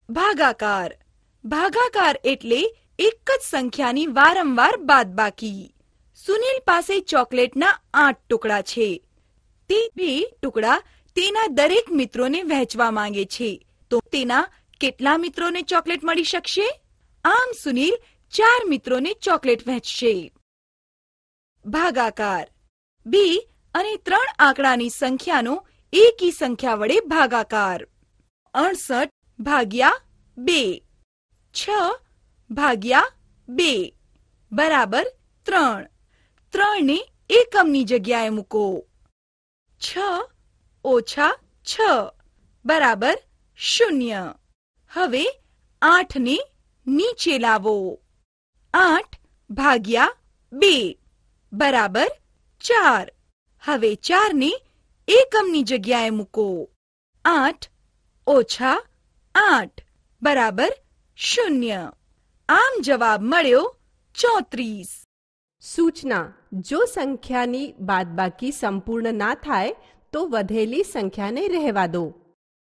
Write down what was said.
ભાગાકાર. ભાગાકાર એટલે એક જ સંખ્યાની વારંવાર બાદબાકી. સુનિલ પાસે ચોકલેટના 8 ટુકડા છે. તે 2 ટુકડા તેના દરેક મિત્રોને વહેંચવા માંગે છે. તો તેના કેટલા મિત્રોને ચોકલેટ મળી શકશે? આમ સુનિલ 4 મિત્રોને ચોકલેટ વહેંચશે. ભાગાકાર. 2 અને 3 આંકડાની સંખ્યાનો એકી સંખ્યા વડે ભાગાકાર. 68 ભાગ્યા 2, 6 ભાગ્યા 2 બરાબર 3. 3 ને એકમની જગ્યાએ મૂકો. 6 ઓછા 6 બરાબર 0. હવે 8 ને નીચે લાવો. 8 ભાગ્યા 2 બરાબર 4. હવે 4 ને એકમની જગ્યાએ મૂકો. 8 ઓછા 8 બરાબર 0. આમ જવાબ મળ્યો 34. સૂચના: જો સંખ્યાની બાદબાકી સંપૂર્ણ ના થાય તો વધેલી સંખ્યાને રહેવા દો.